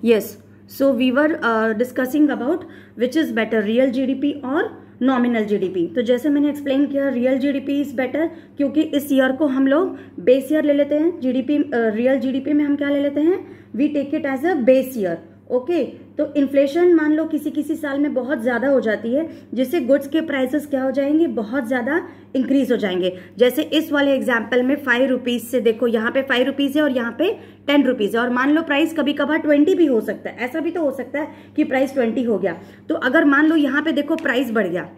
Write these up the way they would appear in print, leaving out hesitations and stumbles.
Yes, so we were discussing about which is better, real GDP और nominal GDP. तो जैसे मैंने explain किया, रियल जीडीपी इज बेटर क्योंकि इस ईयर को हम लोग बेस ईयर ले लेते हैं। जीडीपी, रियल जीडीपी में हम क्या ले लेते हैं, we take it as a base year. Okay, तो इन्फ्लेशन मान लो किसी किसी साल में बहुत ज्यादा हो जाती है, जिससे गुड्स के प्राइसेस क्या हो जाएंगे, बहुत ज्यादा इंक्रीज हो जाएंगे। जैसे इस वाले एग्जाम्पल में 5 रुपीज से देखो, यहाँ पे 5 रुपीज है और यहाँ पे 10 रुपीज है, और मान लो प्राइस कभी कभार 20 भी हो सकता है। ऐसा भी तो हो सकता है कि प्राइस 20 हो गया। तो अगर मान लो यहाँ पे देखो प्राइस बढ़ गया,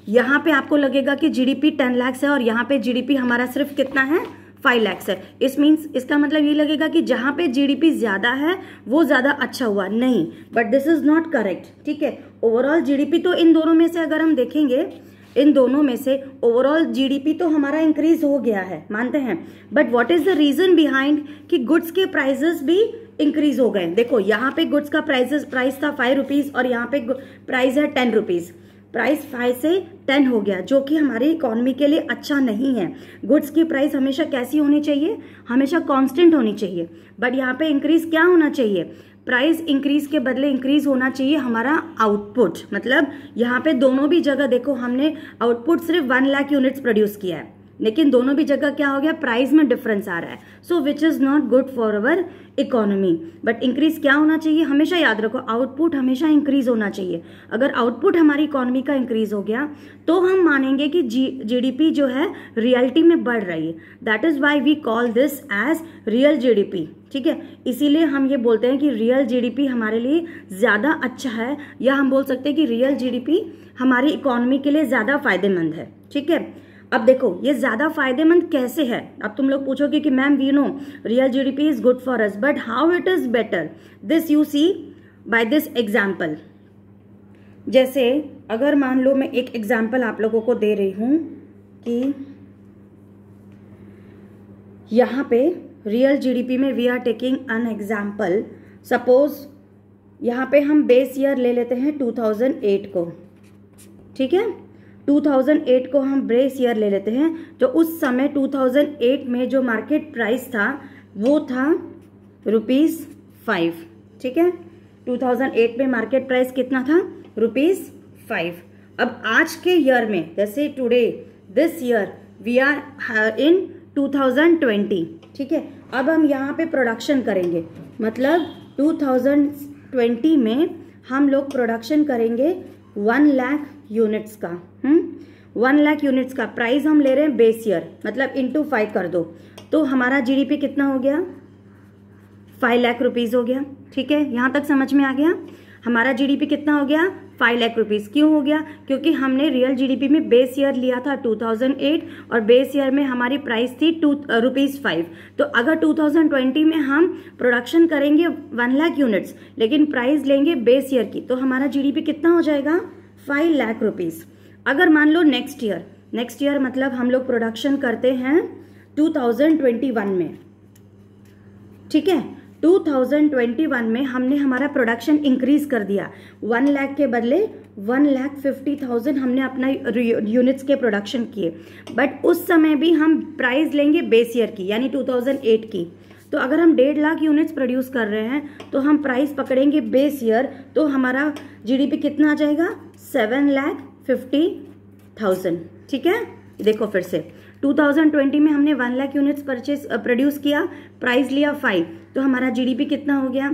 यहाँ पे आपको लगेगा कि जीडीपी 10 लाख है और यहाँ पे जीडीपी हमारा सिर्फ कितना है, 5 लाख है। इस मीन्स इसका मतलब ये लगेगा कि जहां पे जीडीपी ज्यादा है वो ज्यादा अच्छा हुआ, नहीं, but this is not correct. ठीक है, ओवरऑल जीडीपी तो इन दोनों में से अगर हम देखेंगे, इन दोनों में से ओवरऑल जीडीपी तो हमारा इंक्रीज हो गया है, मानते हैं, but what is the reason behind कि गुड्स के प्राइसेस भी इंक्रीज हो गए। देखो यहाँ पे गुड्स का प्राइस था 5 रुपीज और यहाँ पे प्राइस है 10 रुपीज। प्राइस 5 से 10 हो गया, जो कि हमारी इकोनॉमी के लिए अच्छा नहीं है। गुड्स की प्राइस हमेशा कैसी होनी चाहिए, हमेशा कांस्टेंट होनी चाहिए, बट यहाँ पे इंक्रीज क्या होना चाहिए, प्राइस इंक्रीज के बदले इंक्रीज होना चाहिए हमारा आउटपुट। मतलब यहाँ पे दोनों भी जगह देखो, हमने आउटपुट सिर्फ 1 लाख यूनिट्स प्रोड्यूस किया है, लेकिन दोनों भी जगह क्या हो गया, प्राइस में डिफरेंस आ रहा है। So which is not good for our economy. But increase क्या होना चाहिए, हमेशा याद रखो, आउटपुट हमेशा इंक्रीज होना चाहिए। अगर आउटपुट हमारी इकोनॉमी का इंक्रीज हो गया तो हम मानेंगे कि जीडीपी जो है रियलिटी में बढ़ रही है। That is why we call this as real GDP. ठीक है, इसीलिए हम ये बोलते हैं कि रियल जीडीपी हमारे लिए ज्यादा अच्छा है, या हम बोल सकते हैं कि रियल जीडीपी हमारी इकोनॉमी के लिए ज्यादा फायदेमंद है। ठीक है, अब देखो ये ज्यादा फायदेमंद कैसे है। अब तुम लोग पूछोगे कि ma'am we know real GDP is good for us, but how it is better, this you see by this example. जैसे अगर मान लो मैं एक एग्जाम्पल आप लोगों को दे रही हूं कि यहां पे रियल जीडीपी में we are taking an example, suppose यहां पे हम बेस ईयर ले लेते हैं 2008 को। ठीक है, 2008 को हम बेस ईयर ले लेते हैं। तो उस समय 2008 में जो मार्केट प्राइस था वो था ₹5। ठीक है, 2008 में मार्केट प्राइस कितना था, ₹5। अब आज के ईयर में, जैसे today this year we are in 2020। ठीक है, अब हम यहाँ पे प्रोडक्शन करेंगे, मतलब 2020 में हम लोग प्रोडक्शन करेंगे 1 लाख यूनिट्स का। 1 लाख यूनिट्स का प्राइस हम ले रहे हैं बेस ईयर, मतलब इंटू 5 कर दो, तो हमारा जीडीपी कितना हो गया, 5 लाख रुपीज हो गया। ठीक है, यहां तक समझ में आ गया। हमारा जीडीपी कितना हो गया, 5 लाख रुपीज। क्यों हो गया, क्योंकि हमने रियल जीडीपी में बेस ईयर लिया था 2008 और बेस ईयर में हमारी प्राइस थी ₹5। तो अगर 2020 में हम प्रोडक्शन करेंगे 1 लाख यूनिट्स, लेकिन प्राइस लेंगे बेस ईयर की, तो हमारा जीडीपी कितना हो जाएगा, 5 लाख रुपीज। अगर मान लो नेक्स्ट ईयर मतलब हम लोग प्रोडक्शन करते हैं 2021 में। ठीक है, 2021 में हमने हमारा प्रोडक्शन इंक्रीज कर दिया, 1 लाख के बदले 1,50,000 हमने अपना यूनिट्स के प्रोडक्शन किए, बट उस समय भी हम प्राइस लेंगे बेस ईयर की, यानी 2008 की। तो अगर हम 1.5 लाख यूनिट्स प्रोड्यूस कर रहे हैं तो हम प्राइस पकड़ेंगे बेस ईयर, तो हमारा जीडीपी कितना आ जाएगा, 7,50,000। ठीक है, देखो फिर से 2020 में हमने 1 लाख यूनिट्स प्रोड्यूस किया, प्राइस लिया 5, तो हमारा जीडीपी कितना हो गया,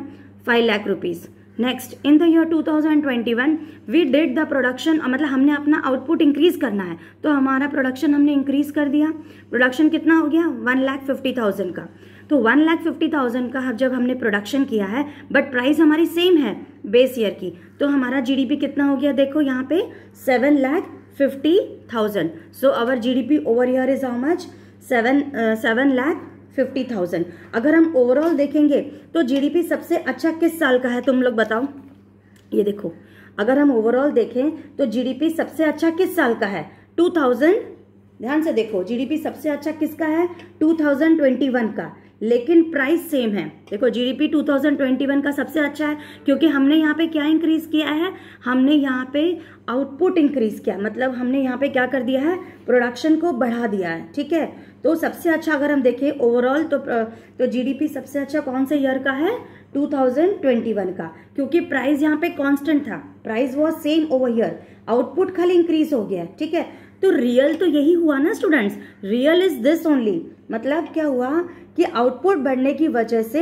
5 lakh rupees. Next in the year 2021 we did the production, मतलब हमने अपना आउटपुट इंक्रीज करना है, तो हमारा प्रोडक्शन हमने इंक्रीज कर दिया। प्रोडक्शन कितना हो गया, 1,50,000 का। तो 1,50,000 का जब हमने प्रोडक्शन किया है, बट प्राइस हमारी सेम है बेस ईयर की, तो हमारा जीडीपी कितना हो गया, देखो यहाँ पे 7,50,000। So our GDP over year is how much, 7,50,000। अगर हम ओवरऑल देखेंगे तो जीडीपी सबसे अच्छा किस साल का है, तुम लोग बताओ। ये देखो, अगर हम ओवरऑल देखें तो जीडीपी सबसे अच्छा किस साल का है, 2000, ध्यान से देखो, जीडीपी सबसे अच्छा किसका है, 2021 का, लेकिन प्राइस सेम है। देखो जीडीपी 2021 का सबसे अच्छा है, क्योंकि हमने यहाँ पे क्या इंक्रीज किया है, हमने यहाँ पे आउटपुट इंक्रीज किया, मतलब हमने यहाँ पे क्या कर दिया है, प्रोडक्शन को बढ़ा दिया है। ठीक है, तो सबसे अच्छा अगर हम देखें ओवरऑल तो जीडीपी सबसे अच्छा कौन से ईयर का है, 2021 का, क्योंकि प्राइस यहाँ पे कांस्टेंट था, price was same over here, output खाली इंक्रीज हो गया, ठीक है। तो रियल तो यही हुआ ना students, real is this only, मतलब क्या हुआ कि आउटपुट बढ़ने की वजह से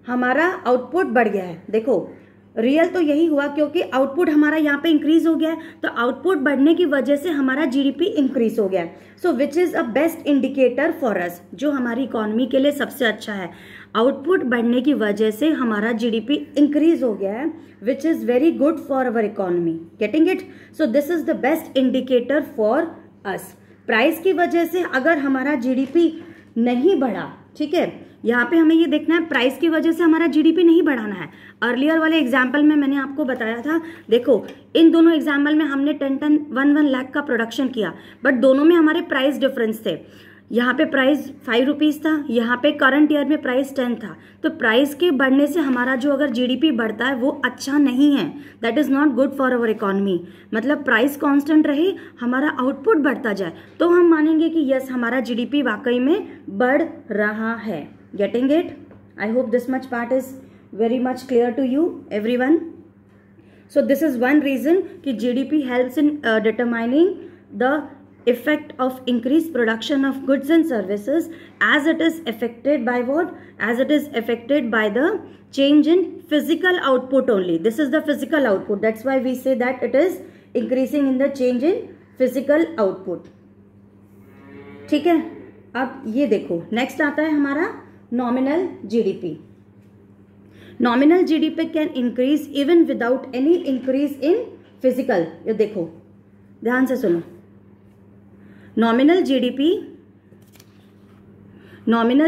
हमारा आउटपुट बढ़ गया है। देखो रियल तो यही हुआ क्योंकि आउटपुट हमारा यहाँ पे इंक्रीज हो गया है, तो आउटपुट बढ़ने की वजह से हमारा जीडीपी इंक्रीज हो गया है। So which is a best indicator for us, जो हमारी इकोनॉमी के लिए सबसे अच्छा है। आउटपुट बढ़ने की वजह से हमारा जीडीपी इंक्रीज हो गया है, which is very good for our economy, getting it. So this is the best indicator for us. Price की वजह से अगर हमारा जीडीपी नहीं बढ़ा, ठीक है, यहाँ पे हमें ये देखना है प्राइस की वजह से हमारा जीडीपी नहीं बढ़ाना है। अर्लियर वाले एग्जाम्पल में मैंने आपको बताया था, देखो इन दोनों एग्जाम्पल में हमने 10 लाख का प्रोडक्शन किया, बट दोनों में हमारे प्राइस डिफरेंस थे। यहाँ पे प्राइस 5 रुपीज़ था, यहाँ पे करंट ईयर में प्राइस 10 था। तो प्राइस के बढ़ने से हमारा जो अगर जीडीपी बढ़ता है वो अच्छा नहीं है, that is not good for our economy. मतलब प्राइस कांस्टेंट रहे, हमारा आउटपुट बढ़ता जाए, तो हम मानेंगे कि यस हमारा जीडीपी वाकई में बढ़ रहा है। Getting it? I hope this much part is very much clear to you, everyone. So this is one reason कि GDP helps in determining the effect of increased production of goods and services as it is affected by what? As it is affected by the change in physical output only. This is the physical output. That's why we say that it is increasing in the change in physical output. ठीक है, अब ये देखो next आता है हमारा nominal GDP. Nominal GDP can increase even without any increase in physical. ये देखो ध्यान से सुनो, nominal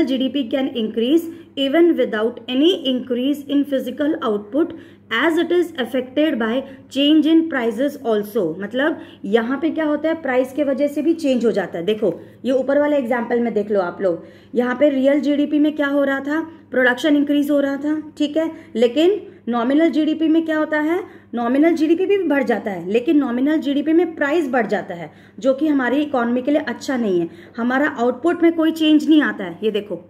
GDP can increase even without any increase in physical output as it is affected by change in prices also. मतलब यहाँ पे क्या होता है, प्राइस के वजह से भी चेंज हो जाता है। देखो ये ऊपर वाले एग्जाम्पल में देख लो आप लोग, यहाँ पे रियल जीडीपी में क्या हो रहा था, प्रोडक्शन इंक्रीज हो रहा था, ठीक है, लेकिन नॉमिनल जीडीपी में क्या होता है, नॉमिनल जीडीपी भी बढ़ जाता है, लेकिन नॉमिनल जीडीपी में प्राइस बढ़ जाता है, जो कि हमारी इकोनॉमी के लिए अच्छा नहीं है। हमारा आउटपुट में कोई चेंज नहीं आता है। ये देखो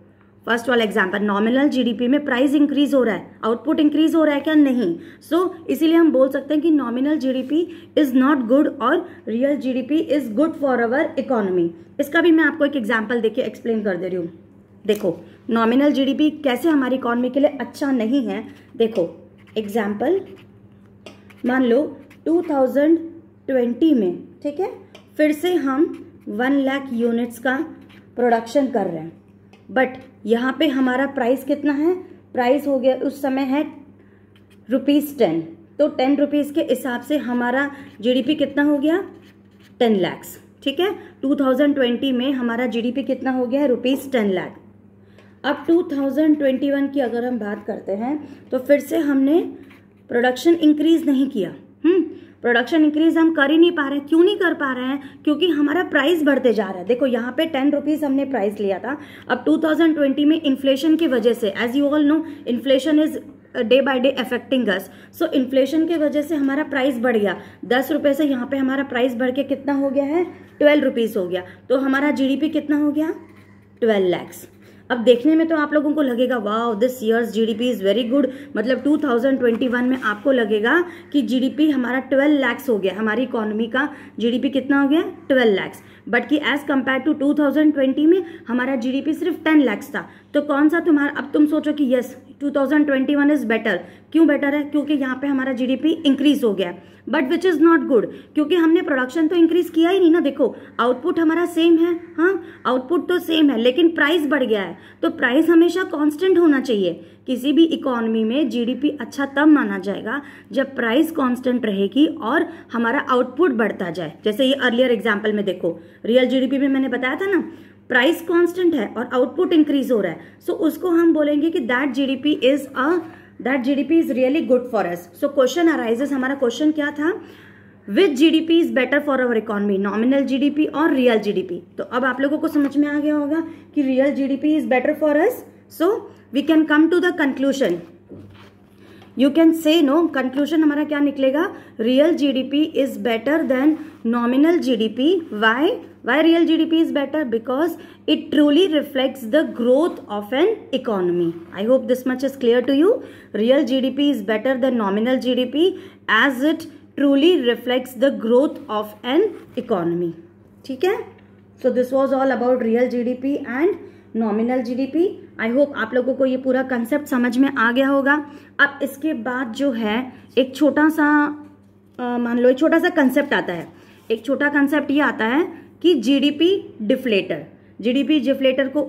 फर्स्ट वाला एग्जाम्पल, नॉमिनल जीडीपी में प्राइस इंक्रीज हो रहा है, आउटपुट इंक्रीज हो रहा है क्या, नहीं। सो इसीलिए हम बोल सकते हैं कि nominal GDP is not good और real GDP is good for our economy. इसका भी मैं आपको एक एग्जाम्पल देके एक्सप्लेन कर दे रही हूँ। देखो नॉमिनल जीडीपी कैसे हमारी इकोनॉमी के लिए अच्छा नहीं है। देखो एग्जाम्पल, मान लो 2020 में, ठीक है, फिर से हम 1 लाख यूनिट्स का प्रोडक्शन कर रहे हैं, बट यहाँ पे हमारा प्राइस कितना है, प्राइस हो गया उस समय है ₹10। तो 10 रुपीज़ के हिसाब से हमारा जीडीपी कितना हो गया, 10 लाख, ठीक है। 2020 में हमारा जीडीपी कितना हो गया है, ₹10 लाख। अब 2021 की अगर हम बात करते हैं तो फिर से हमने प्रोडक्शन इंक्रीज नहीं किया। प्रोडक्शन इंक्रीज हम कर ही नहीं पा रहे हैं। क्यों नहीं कर पा रहे हैं, क्योंकि हमारा प्राइस बढ़ते जा रहा है। देखो यहाँ पे 10 रुपीज़ हमने प्राइस लिया था, अब 2020 में इन्फ्लेशन की वजह से, as you all know inflation is day by day affecting us, so inflation की वजह से हमारा प्राइस बढ़ गया। 10 रुपये से यहाँ पे हमारा प्राइस बढ़ के कितना हो गया है, 12 रुपीज़ हो गया। तो हमारा जीडीपी कितना हो गया, 12 लाख। अब देखने में तो आप लोगों को लगेगा wow this years GDP is very good, मतलब 2021 में आपको लगेगा कि जीडीपी हमारा 12 लाख हो गया, हमारी इकोनॉमी का जीडीपी कितना हो गया, 12 लाख। बट कि एज कंपेयर टू 2020 में हमारा जीडीपी सिर्फ 10 लाख था। तो कौन सा तुम्हारा, अब तुम सोचो कि यस 2021 इज बेटर। क्यों बेटर है, क्योंकि यहाँ पे हमारा जीडीपी इंक्रीज हो गया, but which is not good, क्योंकि हमने प्रोडक्शन तो इंक्रीज किया ही नहीं ना। देखो आउटपुट हमारा सेम है, हाँ आउटपुट तो सेम है, लेकिन प्राइस बढ़ गया है। तो प्राइस हमेशा कांस्टेंट होना चाहिए। किसी भी इकोनॉमी में जीडीपी अच्छा तब माना जाएगा जब प्राइस कांस्टेंट रहेगी और हमारा आउटपुट बढ़ता जाए। जैसे ये अर्लियर एग्जांपल में देखो, रियल जीडीपी में मैंने बताया था ना, प्राइस कांस्टेंट है और आउटपुट इंक्रीज हो रहा है, सो उसको हम बोलेंगे कि that GDP is really good for us. So question arises, हमारा क्वेश्चन क्या था, which GDP is better for our economy, nominal GDP और रियल जीडीपी। तो अब आप लोगों को समझ में आ गया होगा कि real GDP is better for us, so we can come to the conclusion. You can say no, conclusion हमारा क्या निकलेगा, real GDP is better than nominal GDP. Why real GDP is better? Because it truly reflects the growth of an economy. I hope this much is clear to you. Real GDP is better than nominal GDP as it truly reflects the growth of an economy. ठीक है? So this was all about real GDP and nominal GDP. I hope आप लोगों को ये पूरा concept समझ में आ गया होगा. अब इसके बाद जो है एक छोटा सा मान लो एक छोटा सा कंसेप्ट आता है. एक छोटा कंसेप्ट ये आता है कि जीडीपी डिफ्लेटर. जीडीपी डिफ्लेटर को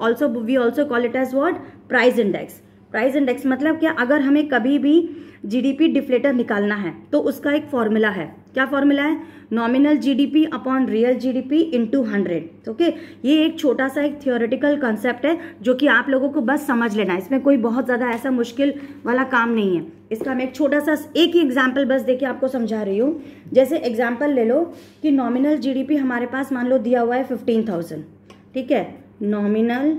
we also call it as what, price index. Price index मतलब क्या, अगर हमें कभी भी जीडीपी डिफ्लेटर निकालना है तो उसका एक फॉर्मूला है. क्या फॉर्मूला है? Nominal GDP upon real GDP into 100. Okay, ये एक छोटा सा एक थियोरेटिकल कंसेप्ट है जो कि आप लोगों को बस समझ लेना है. इसमें कोई बहुत ज़्यादा ऐसा मुश्किल वाला काम नहीं है. इसका मैं एक छोटा सा एक ही एग्जाम्पल बस देके आपको समझा रही हूँ. जैसे एग्जाम्पल ले लो कि नॉमिनल जीडीपी हमारे पास मान लो दिया हुआ है 15,000. ठीक है, nominal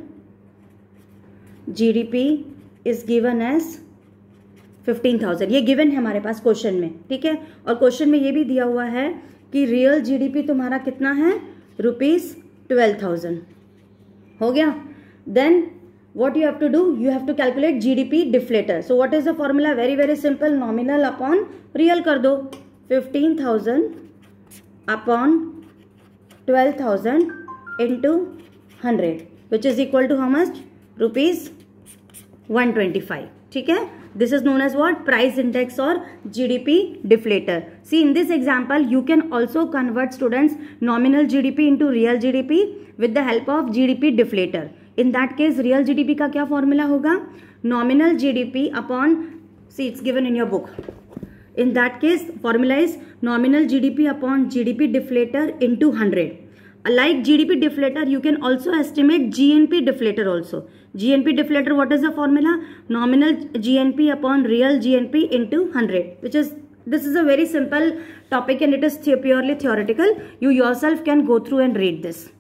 GDP is given as 15,000. ये गिवन है हमारे पास क्वेश्चन में. ठीक है, और क्वेश्चन में ये भी दिया हुआ है कि रियल जीडीपी तुम्हारा कितना है, ₹12,000. हो गया. Then what you have to do, you have to calculate GDP deflator. So what is the formula? very very simple, nominal upon real कर दो. 15,000 upon 12,000 into 100 which is equal to how much? ₹125. ठीक है, this is known as what? Price index or GDP deflator. See, in this example you can also convert students nominal GDP into real GDP with the help of GDP deflator. In that case real GDP का क्या formula होगा? Nominal GDP upon, see it's given in your book. In that case formula is nominal GDP upon GDP deflator into 100. Like GDP deflator, you can also estimate GNP deflator also. GNP deflator, what is the formula? Nominal GNP upon real GNP into 100, this is a very simple topic and it is purely theoretical. You yourself can go through and read this.